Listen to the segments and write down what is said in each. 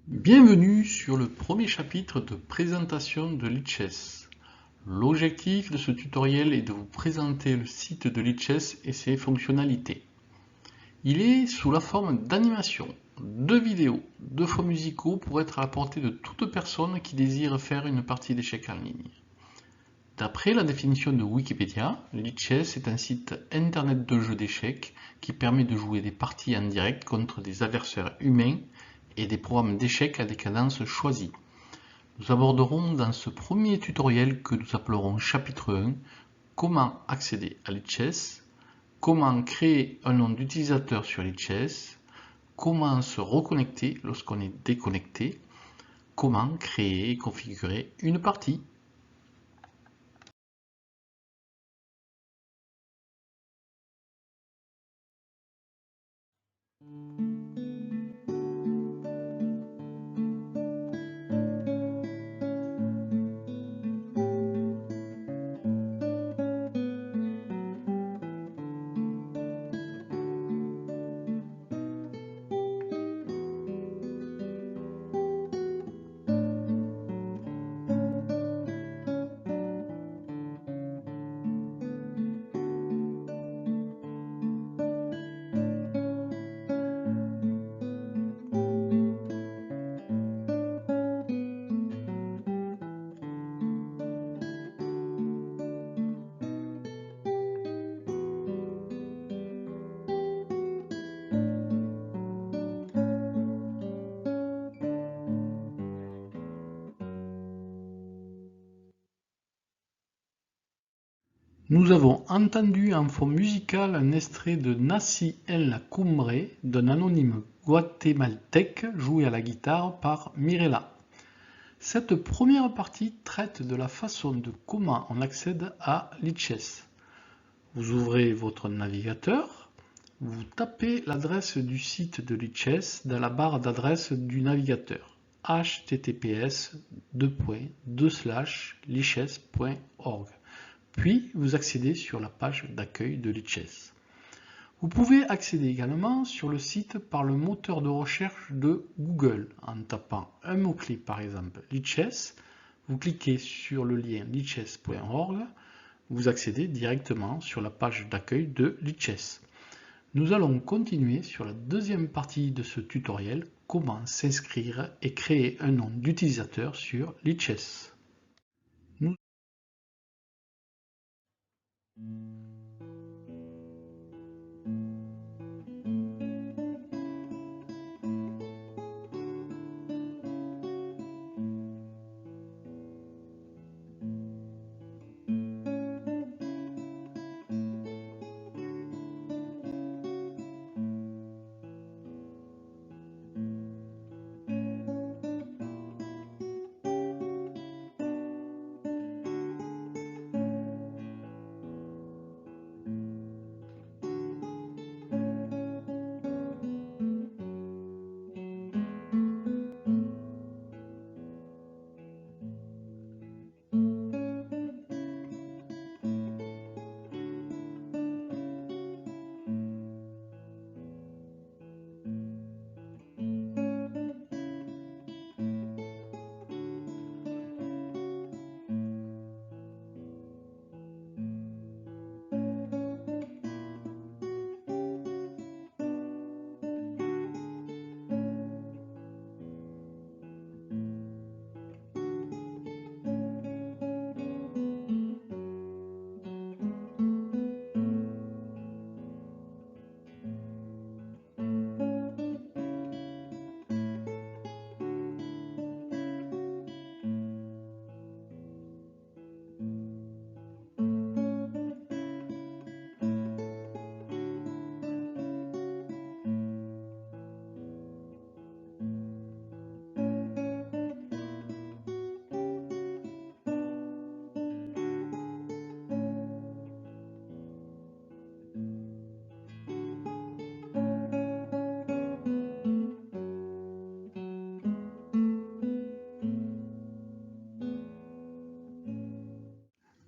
Bienvenue sur le premier chapitre de présentation de Lichess. L'objectif de ce tutoriel est de vous présenter le site de Lichess et ses fonctionnalités. Il est sous la forme d'animation, de vidéos, de fonds musicaux pour être à la portée de toute personne qui désire faire une partie d'échecs en ligne. D'après la définition de Wikipédia, Lichess est un site internet de jeux d'échecs qui permet de jouer des parties en direct contre des adversaires humains et des programmes d'échecs à des cadences choisies. Nous aborderons dans ce premier tutoriel que nous appellerons chapitre 1 comment accéder à Lichess, comment créer un nom d'utilisateur sur Lichess, comment se reconnecter lorsqu'on est déconnecté, comment créer et configurer une partie. Nous avons entendu en fond musical un extrait de Nací en la Cumbre d'un anonyme guatémaltèque joué à la guitare par Mirella. Cette première partie traite de la façon de comment on accède à Lichess. Vous ouvrez votre navigateur, vous tapez l'adresse du site de Lichess dans la barre d'adresse du navigateur https://lichess.org. Puis vous accédez sur la page d'accueil de Lichess. Vous pouvez accéder également sur le site par le moteur de recherche de Google en tapant un mot-clé par exemple Lichess, vous cliquez sur le lien lichess.org, vous accédez directement sur la page d'accueil de Lichess. Nous allons continuer sur la deuxième partie de ce tutoriel, comment s'inscrire et créer un nom d'utilisateur sur Lichess.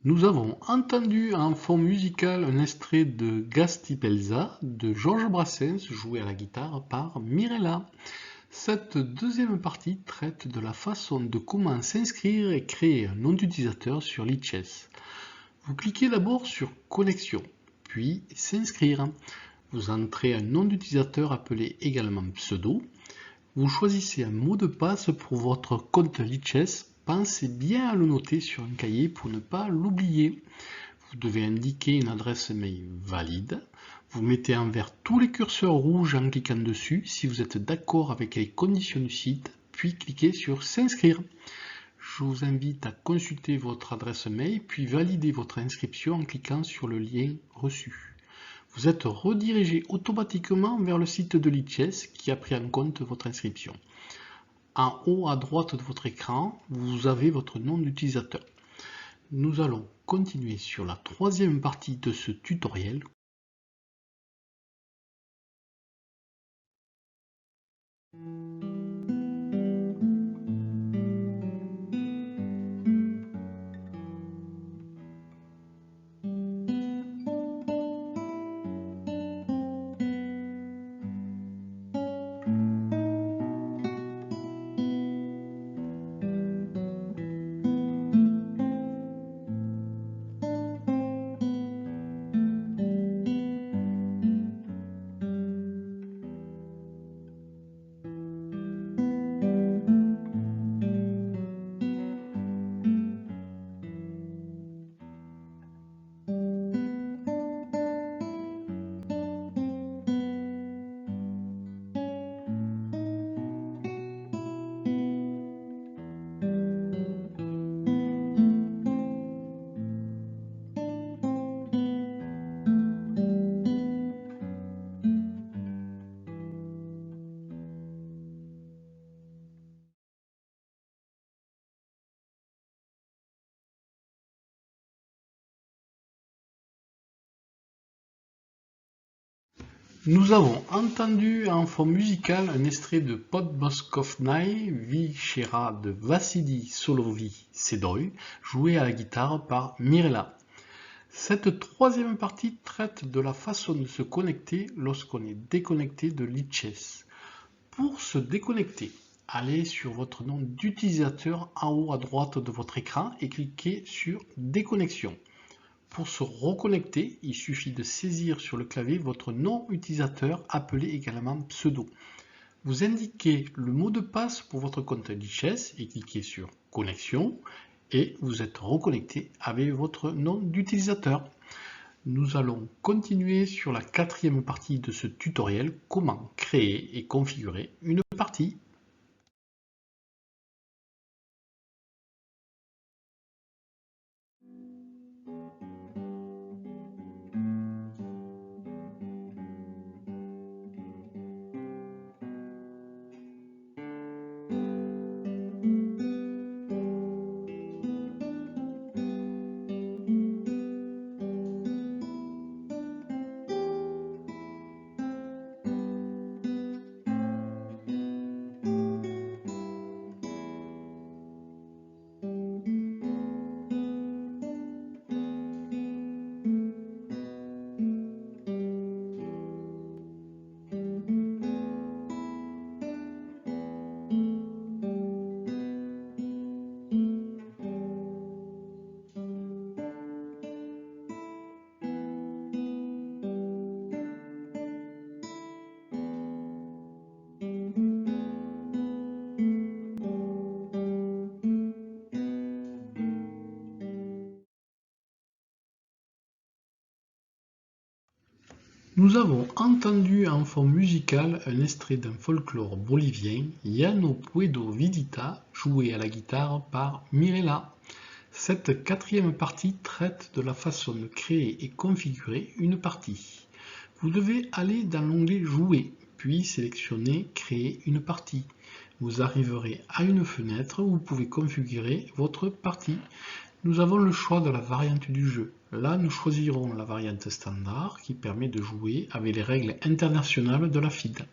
Nous avons entendu en fond musical un extrait de Gastipelza de Georges Brassens joué à la guitare par Mirella. Cette deuxième partie traite de la façon de comment s'inscrire et créer un nom d'utilisateur sur Lichess. Vous cliquez d'abord sur Connexion, puis S'inscrire. Vous entrez un nom d'utilisateur appelé également pseudo. Vous choisissez un mot de passe pour votre compte Lichess. Pensez bien à le noter sur un cahier pour ne pas l'oublier. Vous devez indiquer une adresse mail valide. Vous mettez en vert tous les curseurs rouges en cliquant dessus si vous êtes d'accord avec les conditions du site, puis cliquez sur S'inscrire. Je vous invite à consulter votre adresse mail, puis valider votre inscription en cliquant sur le lien reçu. Vous êtes redirigé automatiquement vers le site de Lichess qui a pris en compte votre inscription. En haut à droite de votre écran, vous avez votre nom d'utilisateur. Nous allons continuer sur la troisième partie de ce tutoriel. Nous avons entendu en fond musical un extrait de Podmoskovnaï Vichera de Vassili Solovy-Sedoï, joué à la guitare par Mirela. Cette troisième partie traite de la façon de se connecter lorsqu'on est déconnecté de Lichess. Pour se déconnecter, allez sur votre nom d'utilisateur en haut à droite de votre écran et cliquez sur Déconnexion. Pour se reconnecter, il suffit de saisir sur le clavier votre nom utilisateur appelé également pseudo. Vous indiquez le mot de passe pour votre compte Lichess et cliquez sur Connexion et vous êtes reconnecté avec votre nom d'utilisateur. Nous allons continuer sur la quatrième partie de ce tutoriel, comment créer et configurer une partie. Nous avons entendu en fond musical un extrait d'un folklore bolivien, Ya no puedo vidita, joué à la guitare par Mirela. Cette quatrième partie traite de la façon de créer et configurer une partie. Vous devez aller dans l'onglet Jouer, puis sélectionner Créer une partie. Vous arriverez à une fenêtre où vous pouvez configurer votre partie. Nous avons le choix de la variante du jeu. Là, nous choisirons la variante standard qui permet de jouer avec les règles internationales de la FIDE.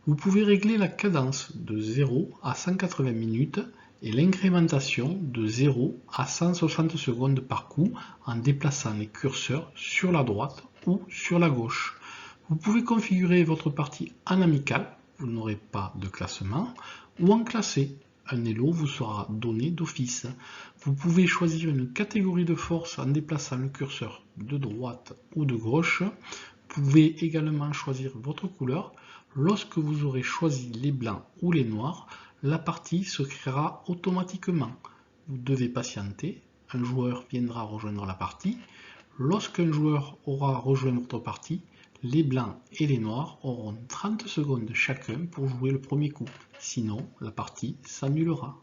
Vous pouvez régler la cadence de 0 à 180 minutes et l'incrémentation de 0 à 160 secondes par coup en déplaçant les curseurs sur la droite ou sur la gauche. Vous pouvez configurer votre partie en amical vous n'aurez pas de classement, ou en classé. Un Elo vous sera donné d'office. Vous pouvez choisir une catégorie de force en déplaçant le curseur de droite ou de gauche. Vous pouvez également choisir votre couleur. Lorsque vous aurez choisi les blancs ou les noirs, la partie se créera automatiquement. Vous devez patienter, un joueur viendra rejoindre la partie. Lorsqu'un joueur aura rejoint votre partie, les blancs et les noirs auront 30 secondes chacun pour jouer le premier coup. Sinon, la partie s'annulera.